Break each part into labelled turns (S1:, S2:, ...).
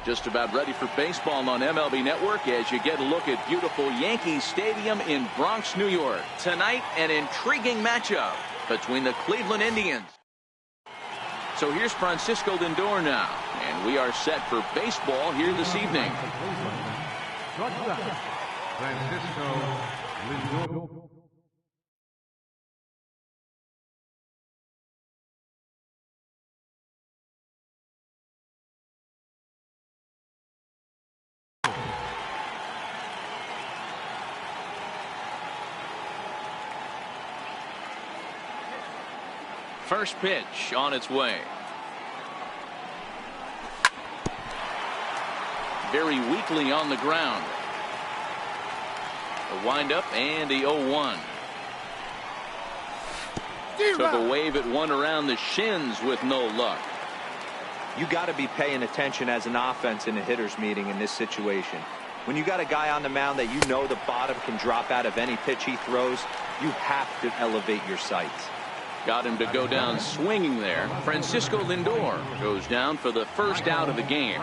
S1: Just about ready for baseball on MLB Network as you get a look at beautiful Yankee Stadium in Bronx, New York. Tonight, an intriguing matchup between the Cleveland Indians. So here's Francisco Lindor now, and we are set for baseball here this evening.
S2: Francisco Lindor.
S1: First pitch on its way. Very weakly on the ground. A windup and the 0-1. Took a wave at one around the shins with no luck.
S3: You got to be paying attention as an offense in a hitter's meeting in this situation. When you got a guy on the mound that you know the bottom can drop out of any pitch he throws, you have to elevate your sights.
S1: Got him to go down swinging there. Francisco Lindor goes down for the first out of the game.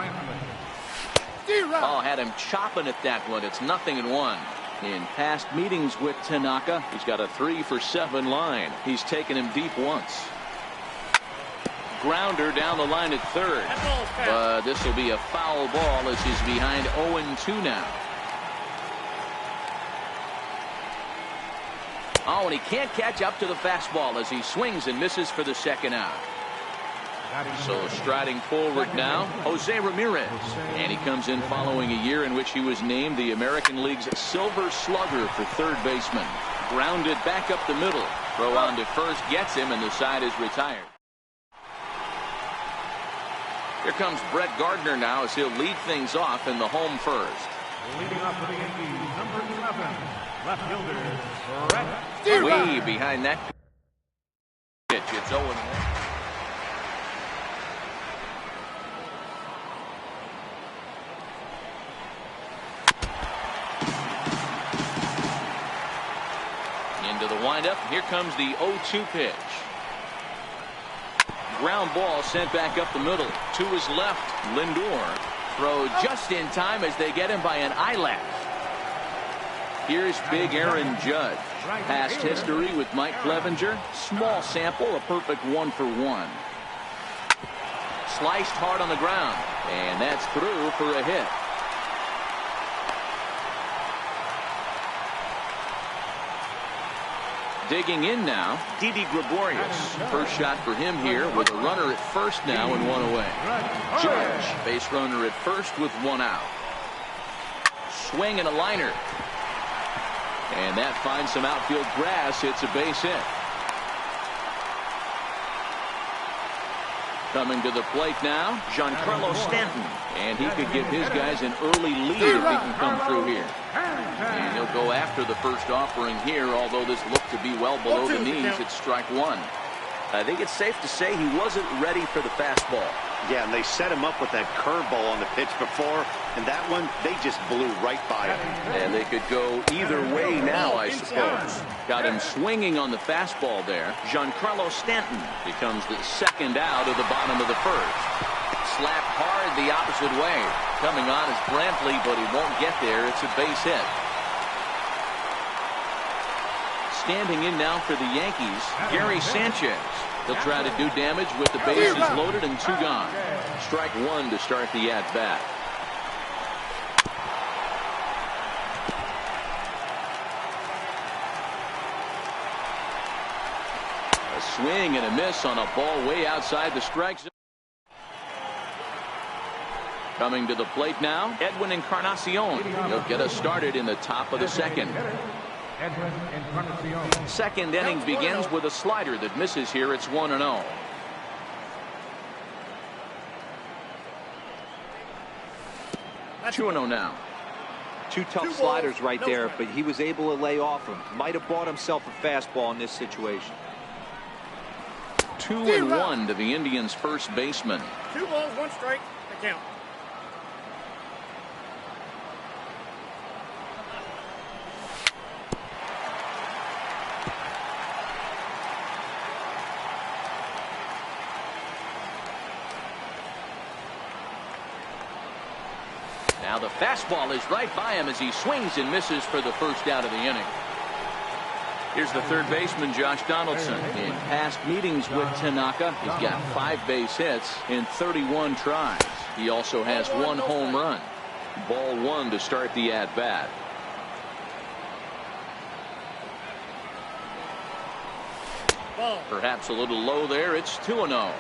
S1: Oh, had him chopping at that one. It's 0-1. In past meetings with Tanaka, he's got a 3-for-7 line. He's taken him deep once. Grounder down the line at third. But this will be a foul ball as he's behind 0-2 now. Oh, and he can't catch up to the fastball as he swings and misses for the second out. So striding forward now, Jose Ramirez. And he comes in following a year in which he was named the American League's Silver Slugger for third baseman. Grounded back up the middle. Throw on to first gets him, and the side is retired. Here comes Brett Gardner now as he'll lead things off in the home first.
S2: Leading off for the Yankees, number 7, left fielder, Brett.
S1: Way behind that pitch. It's 0-1. Into the windup. Here comes the 0-2 pitch. Ground ball sent back up the middle. To his left, Lindor. Throw just in time as they get him by an eyelash. Here's big Aaron Judge. Past history with Mike Clevenger. Small sample, a perfect 1-for-1. Sliced hard on the ground. And that's through for a hit. Digging in now, Didi Gregorius. First shot for him here with a runner at first now and one away. Judge, base runner at first with one out. Swing and a liner. And that finds some outfield grass. It's a base hit. Coming to the plate now, Giancarlo Stanton. And he could give his guys an early lead if he can come through here. And he'll go after the first offering here, although this looked to be well below the knees. It's strike one. I think it's safe to say he wasn't ready for the fastball.
S4: Yeah, and they set him up with that curveball on the pitch before, and that one, they just blew right by him.
S1: And they could go either way now, I suppose. Got him swinging on the fastball there. Giancarlo Stanton becomes the second out of the bottom of the first. Slapped hard the opposite way. Coming on is Brantley, but he won't get there. It's a base hit. Standing in now for the Yankees, Gary Sanchez. He'll try to do damage with the bases loaded and 2 gone. Strike one to start the at-bat. A swing and a miss on a ball way outside the strike zone. Coming to the plate now, Edwin Encarnacion. He'll get us started in the top of the second. Second inning begins with a slider that misses here. It's 1-0. That's 2-0 now.
S3: Two tough sliders right there, but he was able to lay off him. Might have bought himself a fastball in this situation.
S1: 2-1 to the Indians' first baseman.
S5: 2 balls, 1 strike. The count.
S1: the fastball is right by him as he swings and misses for the first out of the inning. Here's the third baseman, Josh Donaldson. In past meetings with Tanaka, he's got 5 base hits in 31 tries. He also has 1 home run. Ball 1 to start the at-bat. Perhaps a little low there. It's 2-0.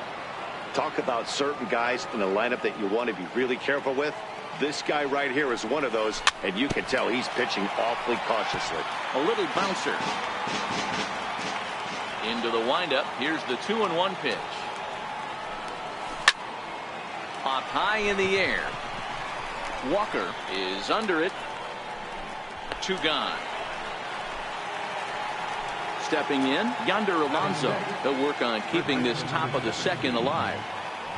S4: Talk about certain guys in the lineup that you want to be really careful with. This guy right here is one of those, and you can tell he's pitching awfully cautiously.
S1: A little bouncer. Into the windup. Here's the 2-1 pitch. Popped high in the air. Walker is under it. 2 gone. Stepping in, Yonder Alonso. They'll work on keeping this top of the second alive.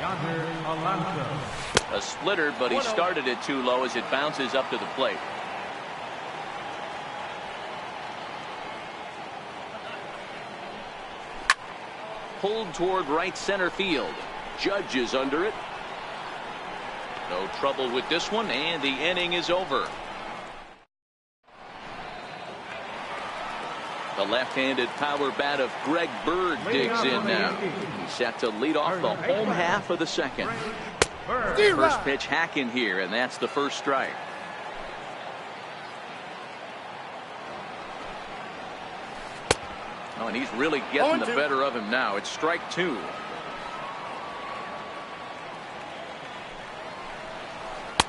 S2: Yonder Alonso.
S1: A splitter, but he started it too low as it bounces up to the plate. Pulled toward right center field. Judge is under it. No trouble with this one, and the inning is over. The left-handed power bat of Greg Bird digs in now. He's set to lead off the home half of the second. First pitch hacking here, and that's the first strike. Oh, and he's really getting the better of him now. It's strike 2.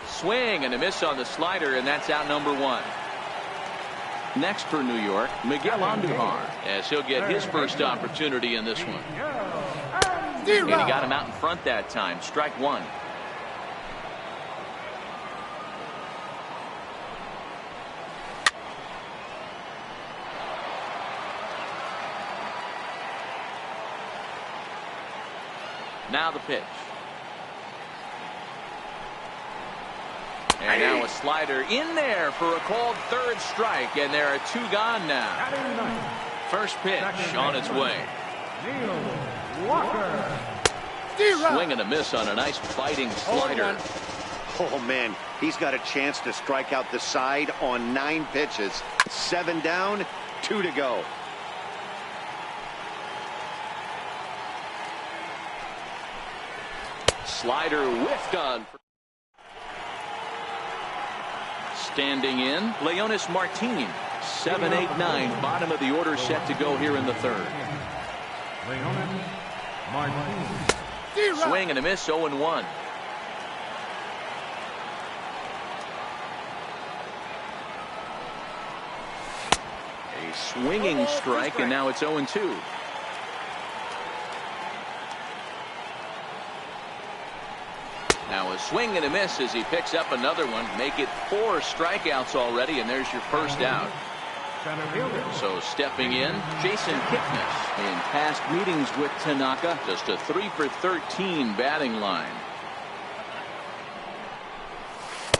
S1: Swing and a miss on the slider, and that's out number 1. Next for New York, Miguel Andujar, as he'll get his first opportunity in this one. And he got him out in front that time. Strike 1. Now the pitch. And now a slider in there for a called third strike, and there are 2 gone now. First pitch on its way. Swing and a miss on a nice biting slider.
S4: Oh, man, he's got a chance to strike out the side on 9 pitches. 7 down, 2 to go.
S1: Slider whiffed on. Standing in, Leonis Martin. 7-8-9, bottom of the order set to go here in the third.
S2: Leonis Martin.
S1: Swing and a miss, 0-1. A swinging strike, and now it's 0-2. Now a swing and a miss as he picks up another one. Make it 4 strikeouts already, and there's your first out. So stepping in, Jason Kipnis. In past meetings with Tanaka, just a 3 for 13 batting line.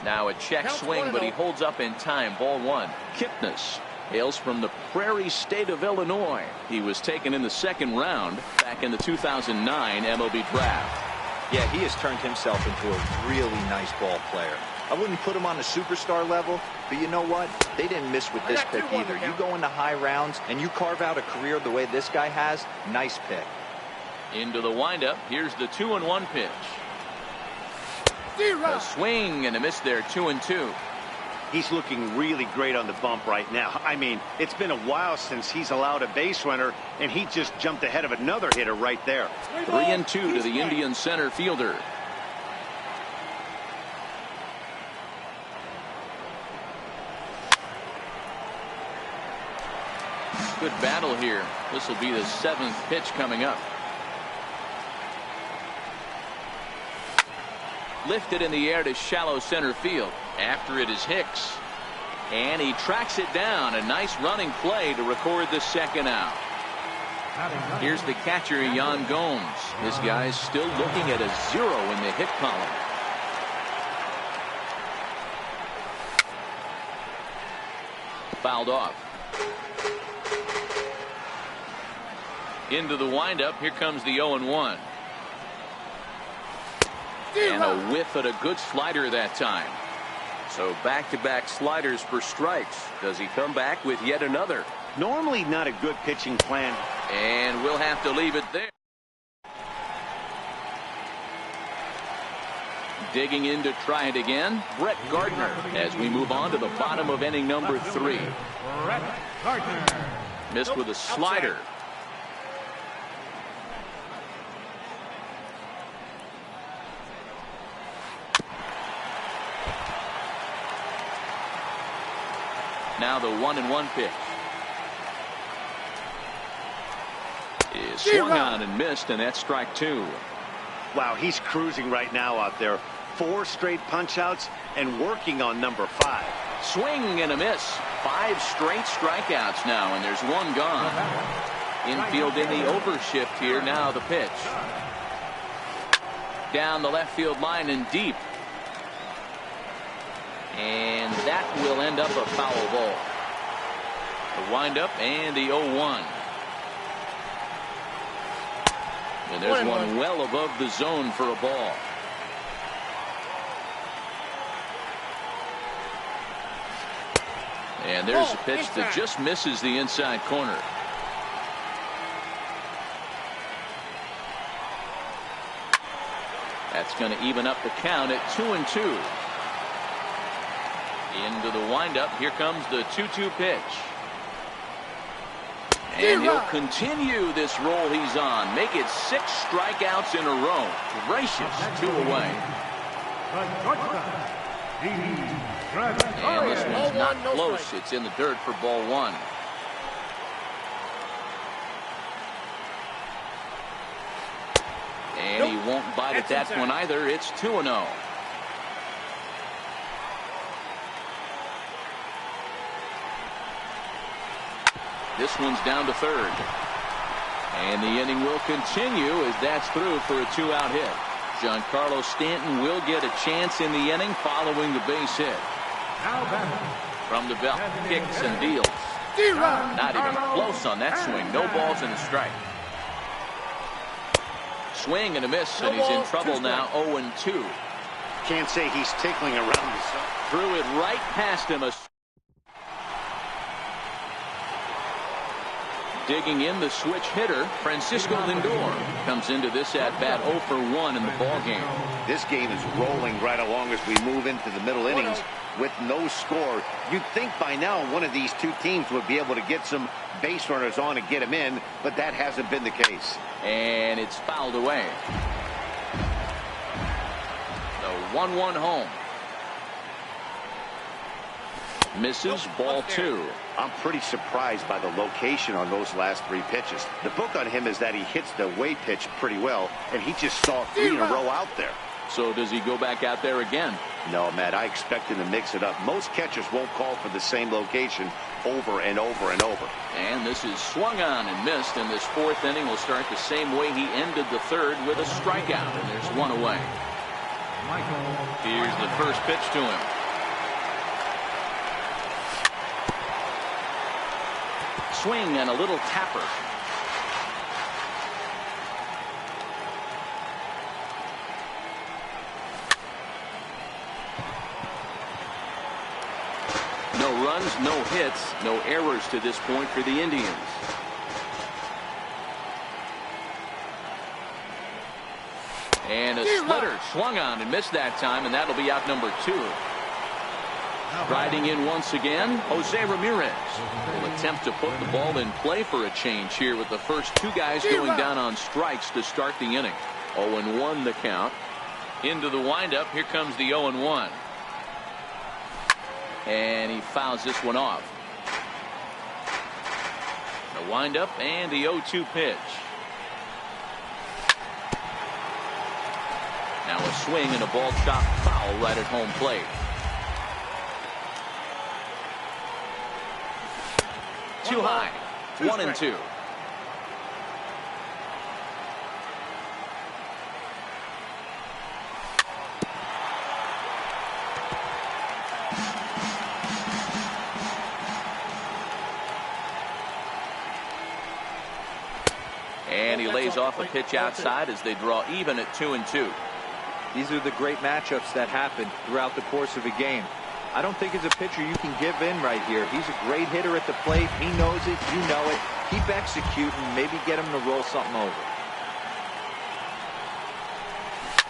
S1: Now a check swing, but he holds up in time. Ball 1. Kipnis hails from the Prairie State of Illinois. He was taken in the 2nd round back in the 2009 MLB draft.
S3: Yeah, he has turned himself into a really nice ball player. I wouldn't put him on the superstar level, but you know what? They didn't miss with this pick either. You go into high rounds and you carve out a career the way this guy has. Nice pick.
S1: Into the windup. Here's the 2-1 pitch. A swing and a miss there. 2-2.
S4: He's looking really great on the bump right now. I mean, it's been a while since he's allowed a base runner, and he just jumped ahead of another hitter right there.
S1: 3-2 to the Indian center fielder. Good battle here. This will be the 7th pitch coming up. Lifted in the air to shallow center field. After it is Hicks. And he tracks it down. A nice running play to record the 2nd out. Here's the catcher, Yan Gomes. This guy's still looking at a 0 in the hit column. Fouled off. Into the windup. Here comes the 0-1. And a whiff at a good slider that time.
S6: So back-to-back sliders for strikes. Does he come back with yet another?
S4: Normally not a good pitching plan.
S1: And we'll have to leave it there. Digging in to try it again, Brett Gardner, as we move on to the bottom of inning number 3.
S2: Brett Gardner.
S1: Missed with a slider. Now the 1-1 pitch. Is swung on and missed, and that's strike 2.
S4: Wow, he's cruising right now out there. 4 straight punch-outs and working on number 5.
S1: Swing and a miss. 5 straight strikeouts now, and there's 1 gone. Infield in the overshift here. Now the pitch. Down the left field line and deep. And that will end up a foul ball. The windup and the 0-1. And there's one well above the zone for a ball. And there's a pitch that just misses the inside corner. That's going to even up the count at 2-2. Into the windup. Here comes the 2-2 pitch. And he'll continue this roll he's on. Make it 6 strikeouts in a row. Gracious, 2 away. And this one's not close. It's in the dirt for ball 1. And he won't bite at that one either. It's 2-0. This one's down to third. And the inning will continue as that's through for a 2-out hit. Giancarlo Stanton will get a chance in the inning following the base hit. From the belt, kicks and deals. Not even close on that swing. No balls and a strike. Swing and a miss, and he's in trouble now. 0-2.
S4: Can't say he's tickling around the zone.
S1: Threw it right past him. Digging in, the switch hitter, Francisco Lindor, comes into this at-bat 0 for 1 in the ballgame.
S4: This game is rolling right along as we move into the middle innings with no score. You'd think by now one of these two teams would be able to get some base runners on and get them in, but that hasn't been the case.
S1: And it's fouled away. The 1-1 home. Misses, ball 2.
S4: I'm pretty surprised by the location on those last 3 pitches. The book on him is that he hits the away pitch pretty well, and he just saw 3 in a row out there.
S1: So does he go back out there again?
S4: No, Matt, I expect him to mix it up. Most catchers won't call for the same location over and over and over.
S1: And this is swung on and missed, and this 4th inning will start the same way he ended the 3rd with a strikeout, and there's 1 away. Here's the first pitch to him. Swing and a little tapper. No runs, no hits, no errors to this point for the Indians. And a splitter swung on and missed that time, and that'll be out number 2. Riding in once again, Jose Ramirez will attempt to put the ball in play for a change here with the first 2 guys going down on strikes to start the inning. 0-1 the count. Into the windup. Here comes the 0-1. And he fouls this one off. The windup and the 0-2 pitch. Now a swing and a ball chopped foul right at home plate. Too high. 1-2. And he lays off a pitch outside as they draw even at 2-2.
S3: These are the great matchups that happen throughout the course of a game. I don't think as a pitcher you can give in right here. He's a great hitter at the plate. He knows it. You know it. Keep executing. Maybe get him to roll something over.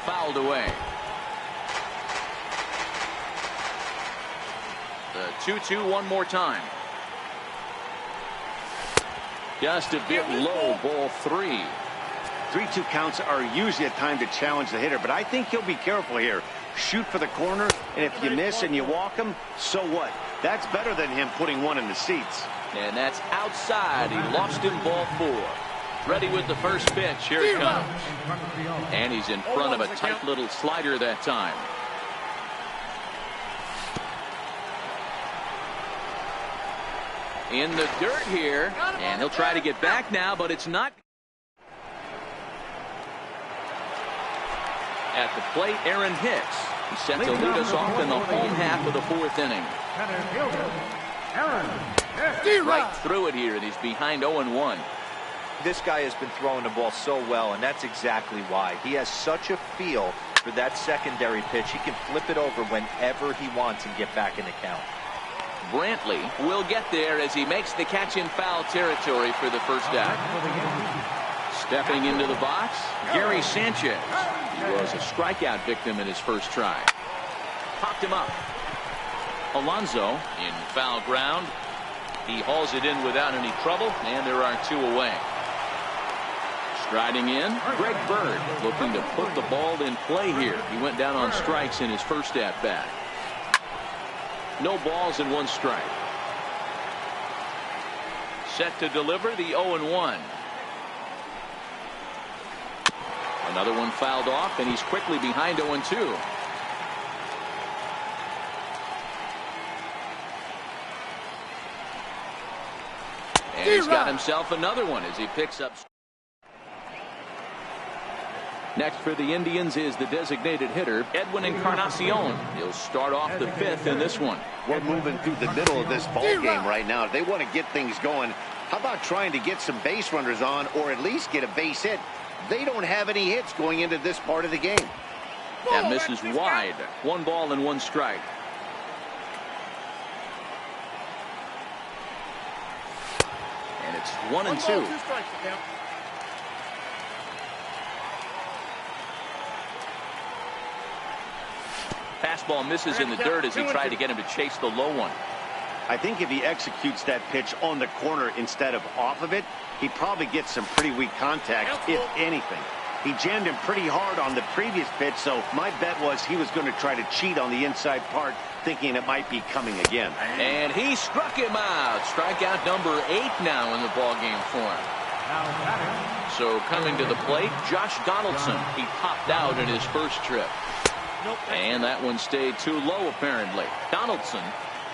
S1: Fouled away. The 2-2 one more time. Just a bit low, ball 3.
S4: 3-2 counts are usually a time to challenge the hitter, but I think he'll be careful here. Shoot for the corner, and if you miss and you walk him, so what? That's better than him putting one in the seats.
S1: And that's outside. He lost him, ball 4. Ready with the first pitch. Here it comes. And he's in front of a tight little slider that time. In the dirt here, and he'll try to get back now, but it's not. At the plate, Aaron Hicks. He's set to lead us off in the home half of the 4th inning. Right through it here, and he's behind 0-1.
S3: This guy has been throwing the ball so well, and that's exactly why. He has such a feel for that secondary pitch. He can flip it over whenever he wants and get back in the count.
S1: Brantley will get there as he makes the catch in foul territory for the first out. Stepping into the box, Gary Sanchez. He was a strikeout victim in his first try. Popped him up. Alonso in foul ground. He hauls it in without any trouble, and there are 2 away. Striding in, Greg Bird looking to put the ball in play here. He went down on strikes in his first at-bat. No balls and 1 strike. Set to deliver the 0-1. Another one fouled off, and he's quickly behind 0-2. And he's got himself another one as he picks up. Next for the Indians is the designated hitter, Edwin Encarnacion. He'll start off the 5th in this one.
S4: We're moving through the middle of this ball game right now. If they want to get things going, how about trying to get some base runners on, or at least get a base hit? They don't have any hits going into this part of the game.
S1: That misses wide. 1 ball and 1 strike. And it's 1-2. Fastball misses in the dirt as he tried to get him to chase the low one.
S4: I think if he executes that pitch on the corner instead of off of it, he probably gets some pretty weak contact, if anything. He jammed him pretty hard on the previous pitch, so my bet was he was going to try to cheat on the inside part, thinking it might be coming again.
S1: And he struck him out. Strikeout number 8 now in the ballgame for him. So coming to the plate, Josh Donaldson. He popped out in his first trip. And that one stayed too low, apparently. Donaldson,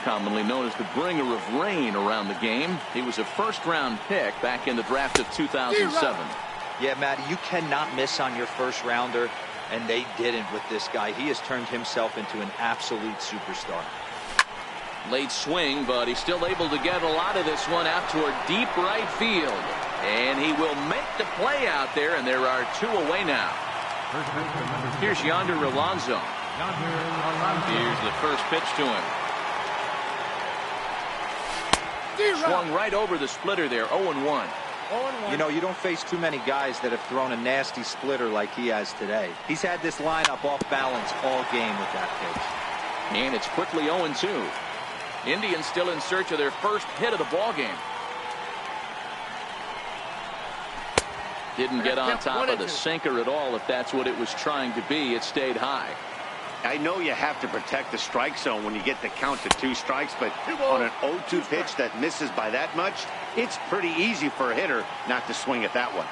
S1: commonly known as the bringer of rain around the game. He was a first-round pick back in the draft of 2007.
S3: Yeah, Matty, you cannot miss on your first rounder, and they didn't with this guy. He has turned himself into an absolute superstar.
S1: Late swing, but he's still able to get a lot of this one out toward deep right field. And he will make the play out there, and there are 2 away now. Here's Yonder Alonso. Here's the first pitch to him. Swung right over the splitter there, 0-1.
S3: You know, you don't face too many guys that have thrown a nasty splitter like he has today. He's had this lineup off balance all game with that pitch.
S1: And it's quickly 0-2. Indians still in search of their first hit of the ballgame. Didn't get on top of the sinker at all, if that's what it was trying to be. It stayed high.
S4: I know you have to protect the strike zone when you get the count to 2 strikes, but on an 0-2 pitch that misses by that much, it's pretty easy for a hitter not to swing at that one.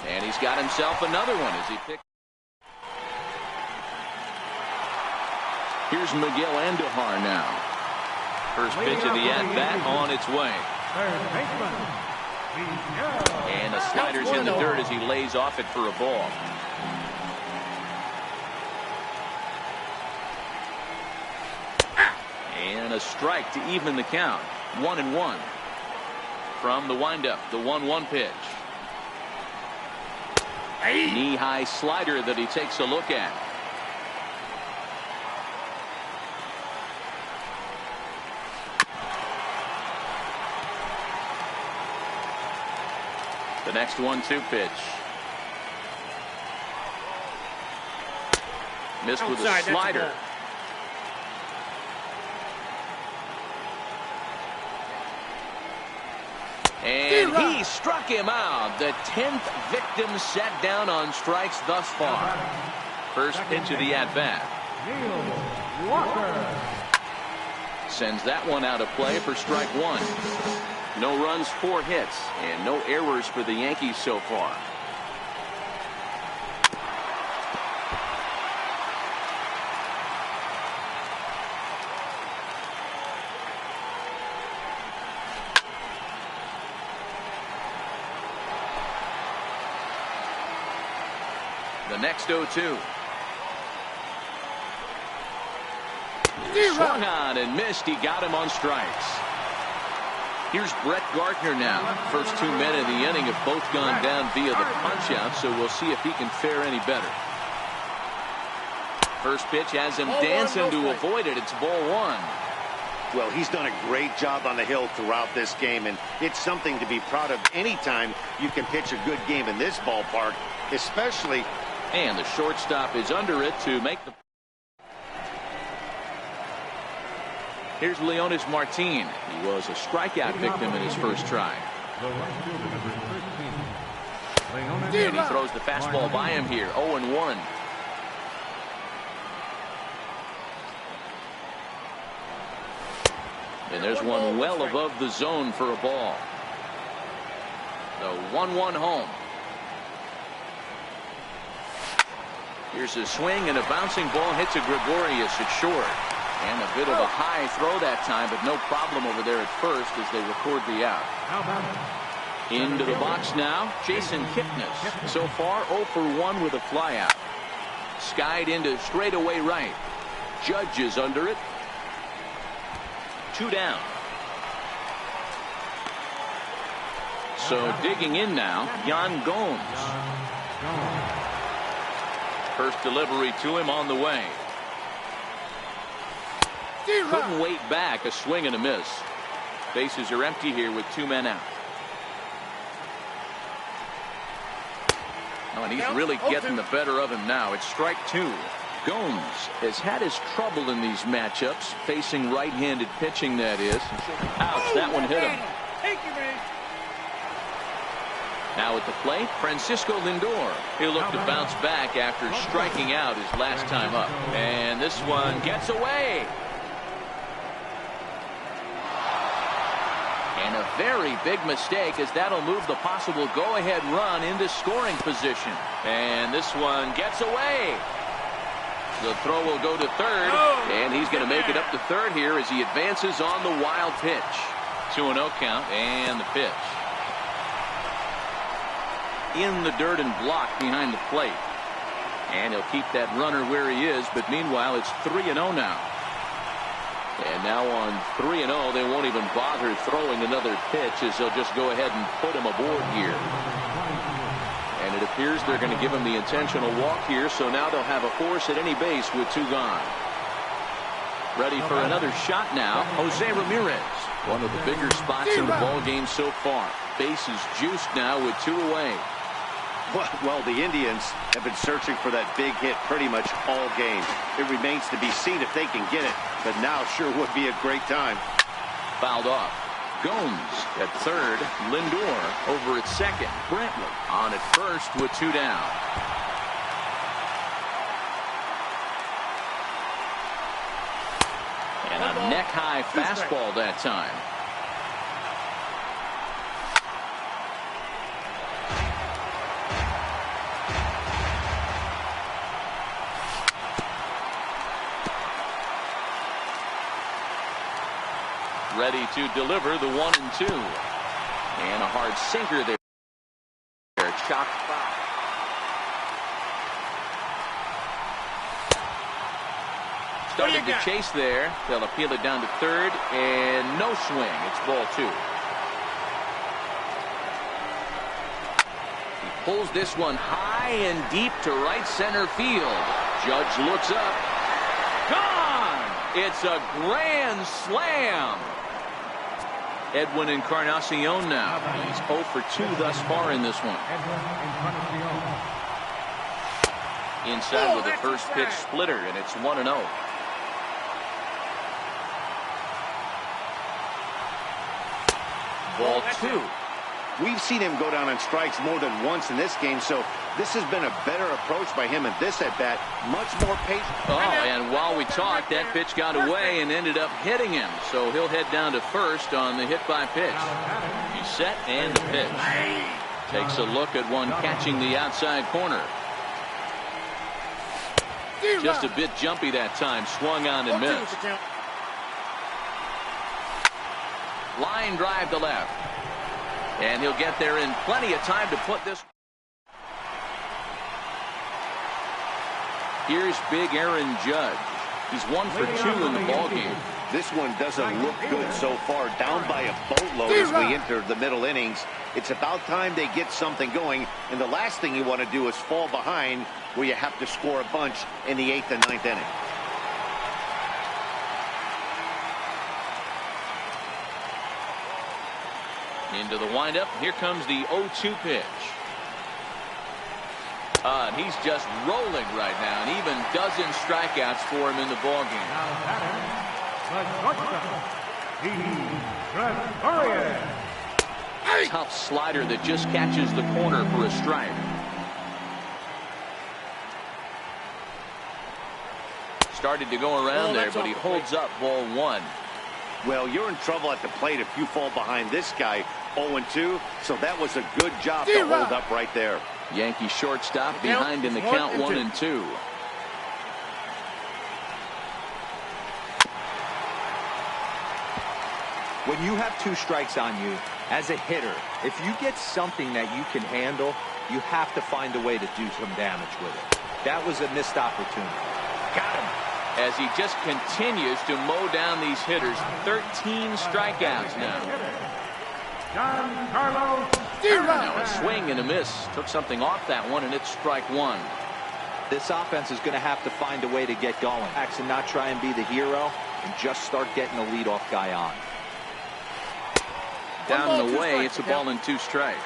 S1: And he's got himself another one as he picks. Here's Miguel Andujar now. First pitch of the at-bat on its way. And the slider's in the dirt as he lays off it for a ball. And a strike to even the count. 1-1. From the windup, the 1-1 pitch. Knee-high slider that he takes a look at. The next 1-2 pitch. Missed with a slider. And he struck him out. The 10th victim set down on strikes thus far. First pitch of the at-bat. Sends that one out of play for strike one. No runs, 4 hits, and no errors for the Yankees so far. The next 0-2. Swung on and missed. He got him on strikes. Here's Brett Gardner now. First 2 men in the inning have both gone down via the punch-out, so we'll see if he can fare any better. First pitch has him dancing to avoid it. It's ball 1.
S4: Well, he's done a great job on the hill throughout this game, and it's something to be proud of anytime you can pitch a good game in this ballpark, especially.
S1: And the shortstop is under it to make the. Here's Leonis Martin. He was a strikeout victim in his first try. And he throws the fastball by him here. 0-1. And there's one well above the zone for a ball. The 1-1 home. Here's a swing, and a bouncing ball hits a Gregorius at short. And a bit of a high throw that time, but no problem over there at first as they record the out. Into the box now, Jason Kipnis. So far 0 for 1 with a flyout. Skied into straightaway right. Judge is under it. 2 down. So digging in now, Yan Gomes. First delivery to him on the way. Couldn't wait back. A swing and a miss. Bases are empty here with 2 men out. Oh, and he's really getting the better of him now. It's strike 2. Gomes has had his trouble in these matchups, facing right-handed pitching, that is. Ouch, that one hit him. Now at the plate, Francisco Lindor. He'll look to bounce back after striking out his last time up. And this one gets away. And a very big mistake, as that'll move the possible go-ahead run into scoring position. And this one gets away. The throw will go to third, and he's going to make it up to third here as he advances on the wild pitch. 2-0 count, and the pitch. In the dirt and blocked behind the plate. And he'll keep that runner where he is, but meanwhile it's 3-0 now. And now on 3-0, they won't even bother throwing another pitch, as they'll just go ahead and put him aboard here. And it appears they're going to give him the intentional walk here, so now they'll have a force at any base with 2 gone. Ready for another shot now, Jose Ramirez. One of the bigger spots in the ball game so far. Bases juiced now with 2 away.
S4: Well, the Indians have been searching for that big hit pretty much all game. It remains to be seen if they can get it, but now sure would be a great time.
S1: Fouled off. Gomes at third. Lindor over at second. Brantley on at first with 2 down. And a neck-high fastball that time. Ready to deliver the 1-2. And a hard sinker there. Chopped foul. Started to chase there. They'll appeal it down to third, and no swing. It's ball 2. He pulls this one high and deep to right center field. Judge looks up. Gone! It's a grand slam. Edwin Encarnacion now. He's 0 for 2 thus far in this one. Inside with the first pitch splitter, and it's 1-0. Ball 2.
S4: We've seen him go down on strikes more than once in this game, so this has been a better approach by him at this at-bat. Much more patient.
S1: Oh, and while we talked, that pitch got away and ended up hitting him. So he'll head down to first on the hit by pitch. He's set and the pitch. Takes a look at one catching the outside corner. Just a bit jumpy that time. Swung on and missed. Line drive to left. And he'll get there in plenty of time to put this. Here's big Aaron Judge. He's 1 for 2 in the ballgame.
S4: This one doesn't look good so far. Down by a boatload as we enter the middle innings. It's about time they get something going. And the last thing you want to do is fall behind where you have to score a bunch in the 8th and 9th inning.
S1: Into the windup. Here comes the 0-2 pitch. And he's just rolling right now, and even dozen strikeouts for him in the ballgame. Tough slider that just catches the corner for a strike. Started to go around there, but he holds up ball 1.
S4: Well, you're in trouble at the plate if you fall behind this guy 0-2, so that was a good job to hold up right there.
S1: Yankee shortstop behind in the count 1-2.
S3: When you have 2 strikes on you, as a hitter, if you get something that you can handle, you have to find a way to do some damage with it. That was a missed opportunity.
S1: Got him. As he just continues to mow down these hitters. 13 strikeouts now. Now a swing and a miss. Took something off that one, and it's strike 1.
S3: This offense is going to have to find a way to get going. And not try and be the hero, and just start getting the leadoff guy on.
S1: Down and away, it's a ball and 2 strikes.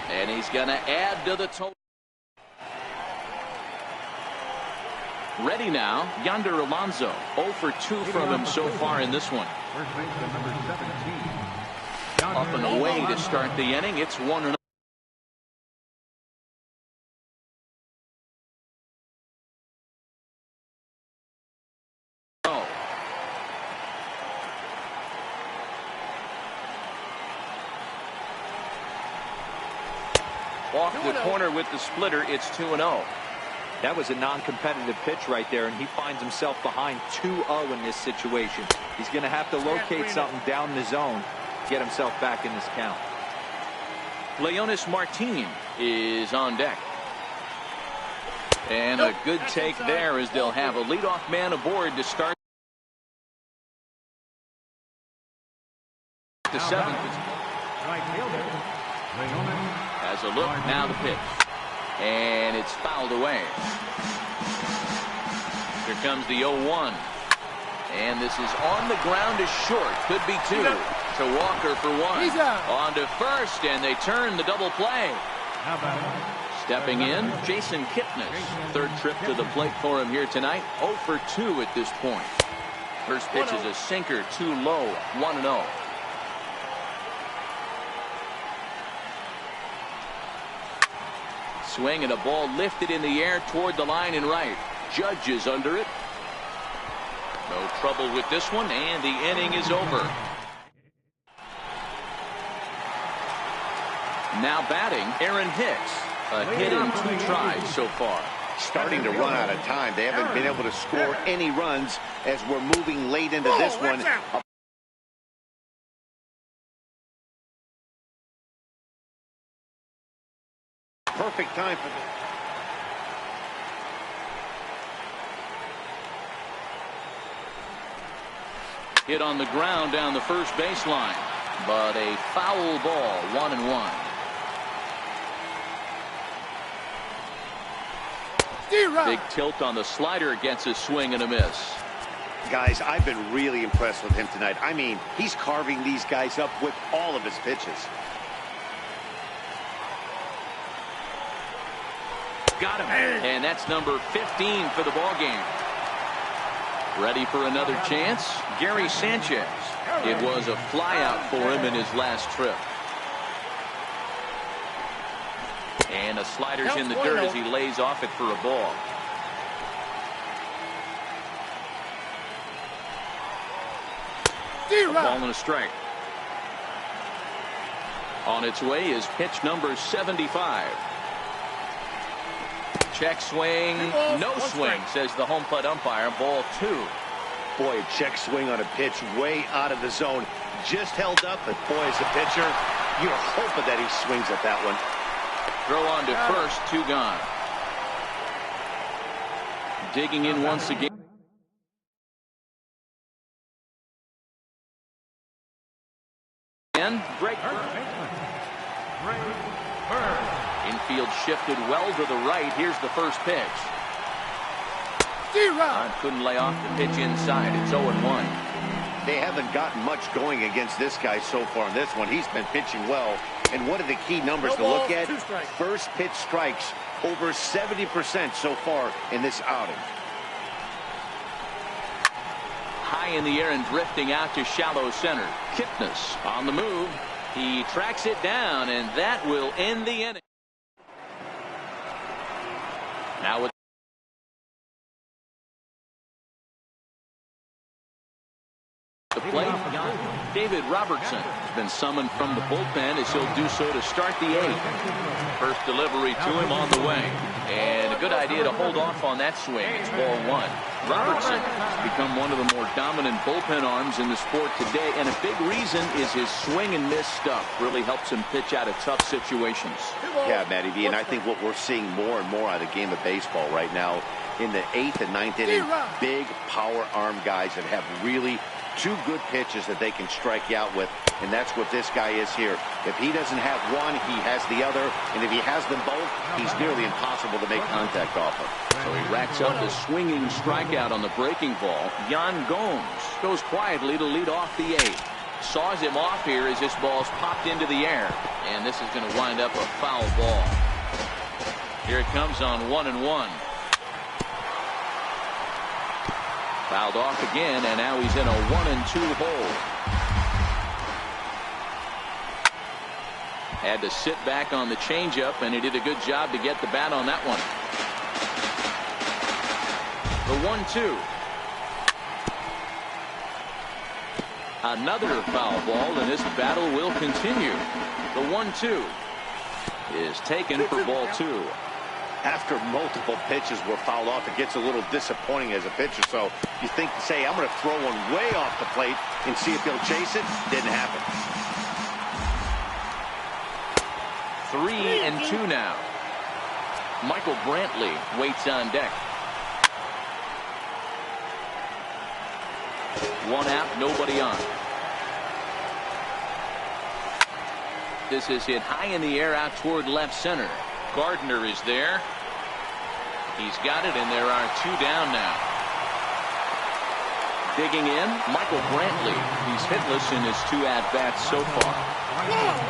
S1: And he's going to add to the total. Ready now, Yonder Alonso. 0 for 2 from him so far in this one. Up and away to start the inning. It's 1-0. Off the corner with the splitter, it's 2-0.
S3: That was a non-competitive pitch right there, and he finds himself behind 2-0 in this situation. He's going to have to locate something down the zone to get himself back in this count.
S1: Leonis Martin is on deck. And a good take there as they'll have a leadoff man aboard to start the 7th. As a look, now the pitch. And it's fouled away. Here comes the 0-1. And this is on the ground is short. Could be 2 to Walker for 1. On to first, and they turn the double play. Stepping in, Jason Kipnis. 3rd trip to the plate for him here tonight. 0 for 2 at this point. First pitch is a sinker, too low. 1-0. Swing and a ball lifted in the air toward the line and right. Judge is under it. No trouble with this one, and the inning is over. Now batting, Aaron Hicks. A hit in 2 tries so far.
S4: Starting to run out of time. They haven't been able to score any runs as we're moving late into this one. Perfect time for this.
S1: Hit on the ground down the first baseline, but a foul ball. 1-1. Big tilt on the slider gets a swing and a miss.
S4: Guys, I've been really impressed with him tonight. I mean, he's carving these guys up with all of his pitches.
S1: Got him. And that's number 15 for the ball game. Ready for another chance? Gary Sanchez. It was a flyout for him in his last trip. And the slider's in the dirt as he lays off it for a ball. A ball and a strike. On its way is pitch number 75. Check swing, no swing, says the home plate umpire. Ball 2.
S4: Boy, a check swing on a pitch way out of the zone. Just held up, but boy, as a pitcher, you're hoping that he swings at that one.
S1: Throw on to first, 2 gone. Digging in once again. And break. Infield shifted well to the right. Here's the first pitch. Couldn't lay off the pitch inside. It's 0-1.
S4: They haven't gotten much going against this guy so far in this one. He's been pitching well. And one of the key numbers to look at, first pitch strikes, over 70% so far in this outing.
S1: High in the air and drifting out to shallow center. Kipnis on the move. He tracks it down, and that will end the inning. Now with the plate, David Robertson has been summoned from the bullpen as he'll do so to start the 8th. First delivery to him on the way. And a good idea to hold off on that swing. It's ball 1. Robertson has become one of the more dominant bullpen arms in the sport today, and a big reason is his swing and miss stuff. Really helps him pitch out of tough situations.
S4: Yeah, Matty V, and I think what we're seeing more and more out of the game of baseball right now in the 8th and 9th inning, big power arm guys that have really 2 good pitches that they can strike you out with, and that's what this guy is here. If he doesn't have one, he has the other, and if he has them both, he's nearly impossible to make contact off of.
S1: So he racks up a swinging strikeout on the breaking ball. Yan Gomes goes quietly to lead off the 8th. Saws him off here as this ball's popped into the air, and this is going to wind up a foul ball. Here it comes on 1-1. Fouled off again, and now he's in a 1-2 hole. Had to sit back on the changeup, and he did a good job to get the bat on that one. The 1-2. Another foul ball, and this battle will continue. The 1-2 is taken for ball 2.
S4: After multiple pitches were fouled off, it gets a little disappointing as a pitcher. So you think, say, I'm going to throw one way off the plate and see if he'll chase it. Didn't happen.
S1: 3-2 now. Michael Brantley waits on deck. 1 out, nobody on. This is hit high in the air out toward left center. Gardner is there. He's got it, and there are 2 down now. Digging in, Michael Brantley. He's hitless in his 2 at-bats so far.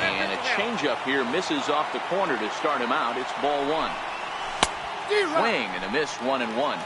S1: And a changeup here misses off the corner to start him out. It's ball 1. Swing and a miss, 1-1.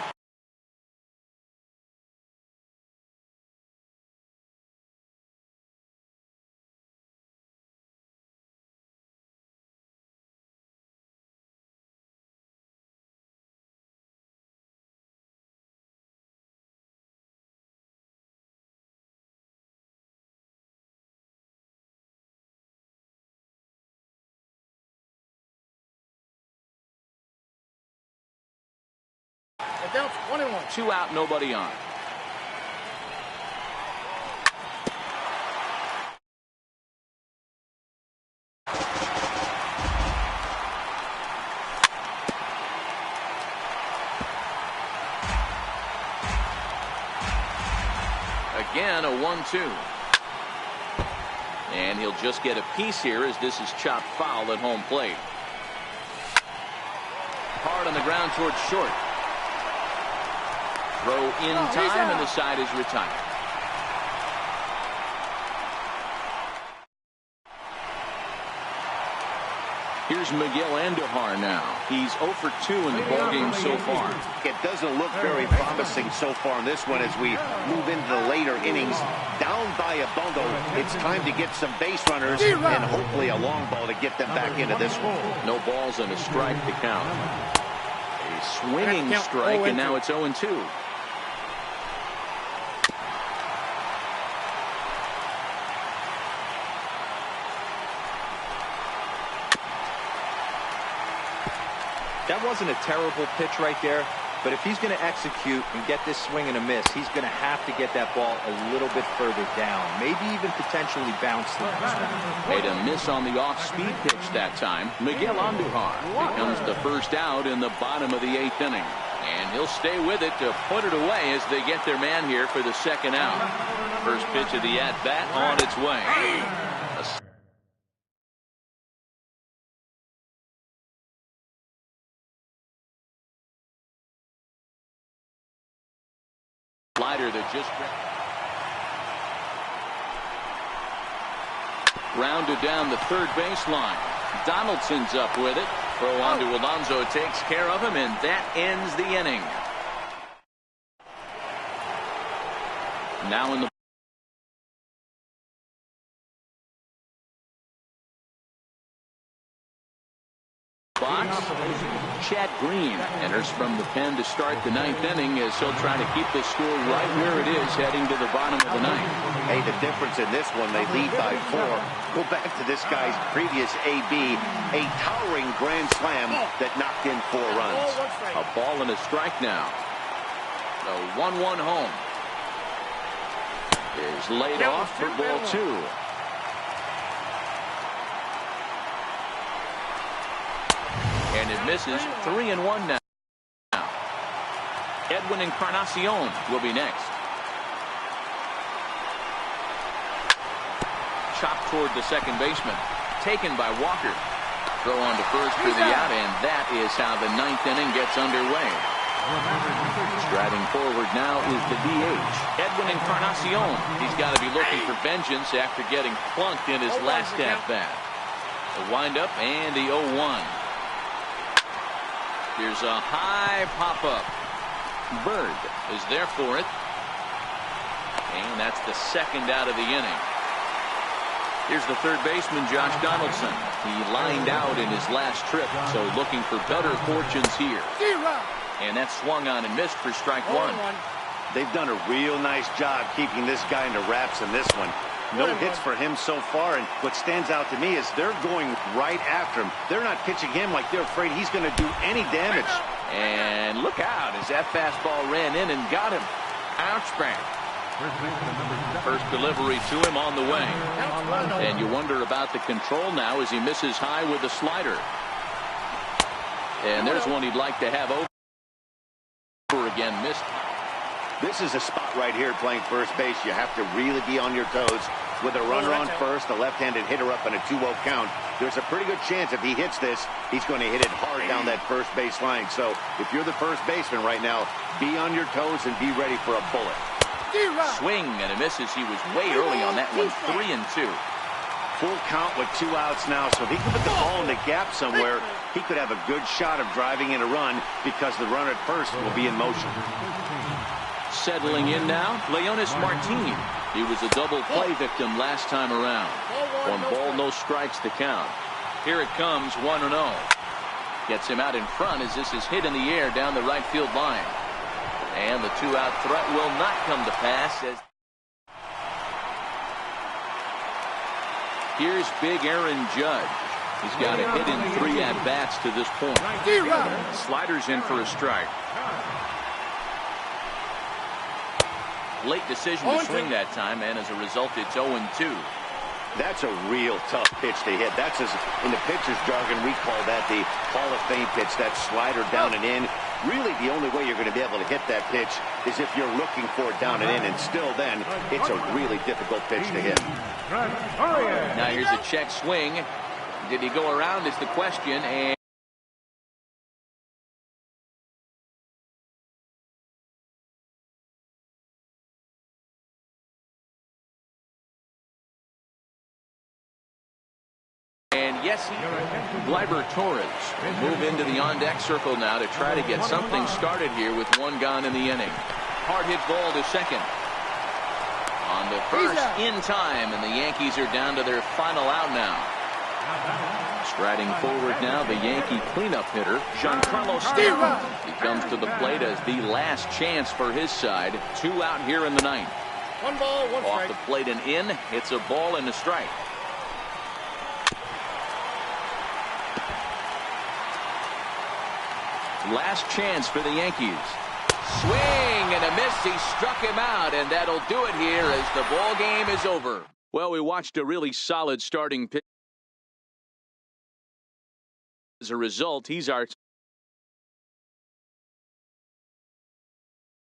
S5: Adults 1-1.
S1: 2 out, nobody on. Again, a 1-2. And he'll just get a piece here as this is chopped foul at home plate. Hard on the ground towards short. Throw in time, and the side is retired. Here's Miguel Andujar now. He's 0 for 2 in the ballgame so far.
S4: It doesn't look very promising so far in this one as we move into the later innings. Down by a bundle, it's time to get some base runners and hopefully a long ball to get them back into this one.
S1: No balls and a strike to count. A swinging strike, and now it's 0-2.
S3: That wasn't a terrible pitch right there, but if he's going to execute and get this swing and a miss, he's going to have to get that ball a little bit further down, maybe even potentially bounce the next one.
S1: Made a miss on the off-speed pitch that time. Miguel Andujar becomes the first out in the bottom of the 8th inning. And he'll stay with it to put it away as they get their man here for the second out. First pitch of the at-bat on its way. Slider that just rounded down the third baseline. Donaldson's up with it. Throw on to Alonso takes care of him, and that ends the inning. Now in the box, Chad Green enters from the pen to start the 9th inning as he'll try to keep the score right where it is heading to the bottom of the 9th.
S4: Hey, the difference in this one, they lead by 4. Go back to this guy's previous AB, a towering grand slam that knocked in 4 runs.
S1: A ball and a strike now. The 1-1 home is laid off for ball 2. And it misses. 3-1 now. Edwin Encarnacion will be next. Chopped toward the second baseman. Taken by Walker. Throw on to first for the out, and that is how the 9th inning gets underway. Striding forward now is the DH, Edwin Encarnacion. He's got to be looking for vengeance after getting plunked in his last at-bat. The windup and the 0-1. Here's a high pop-up. Bird is there for it. And that's the second out of the inning. Here's the third baseman, Josh Donaldson. He lined out in his last trip, so looking for better fortunes here. And that's swung on and missed for strike 1.
S4: They've done a real nice job keeping this guy into wraps in this one. No hits for him so far, and what stands out to me is they're going right after him. They're not pitching him like they're afraid he's going to do any damage.
S1: And look out as that fastball ran in and got him. Ouch, bang. First delivery to him on the way. And you wonder about the control now as he misses high with the slider. And there's one he'd like to have over again. Missed.
S4: This is a spot right here playing first base. You have to really be on your toes. With a runner on first, a left-handed hitter up in a 2-0 count, there's a pretty good chance if he hits this, he's going to hit it hard down that first base line. So if you're the first baseman right now, be on your toes and be ready for a bullet.
S1: Swing and a misses. He was way early on that one. 3-2.
S4: Full count with 2 outs now, so if he can put the ball in the gap somewhere, he could have a good shot of driving in a run because the runner at first will be in motion.
S1: Settling in now, Leonis Martin. He was a double play victim last time around. 1 ball, no strikes to count. Here it comes, 1-0. Gets him out in front as this is hit in the air down the right field line. And the 2-out threat will not come to pass. Here's big Aaron Judge. He's got a hit in 3 at-bats to this point. Sliders in for a strike. Late decision to swing that time, and as a result, it's 0-2.
S4: That's a real tough pitch to hit. That's, in the pitcher's jargon, we call that the Hall of Fame pitch, that slider down and in. Really, the only way you're going to be able to hit that pitch is if you're looking for it down and in, and still then, it's a really difficult pitch to hit.
S1: Now here's a check swing. Did he go around is the question, and And yes, Gleyber Torres will move into the on-deck circle now to try to get something started here with one gone in the inning. Hard hit ball to second. On the first in time, and the Yankees are down to their final out now. Striding forward now, the Yankee cleanup hitter, Giancarlo Stanton. He comes to the plate as the last chance for his side. 2 out here in the ninth.
S5: 1 ball, 1 strike.
S1: Off the plate and in. It's a ball and a strike. Last chance for the Yankees. Swing and a miss. He struck him out, and that'll do it here as the ball game is over. Well, we watched a really solid starting pitch. As a result, he's our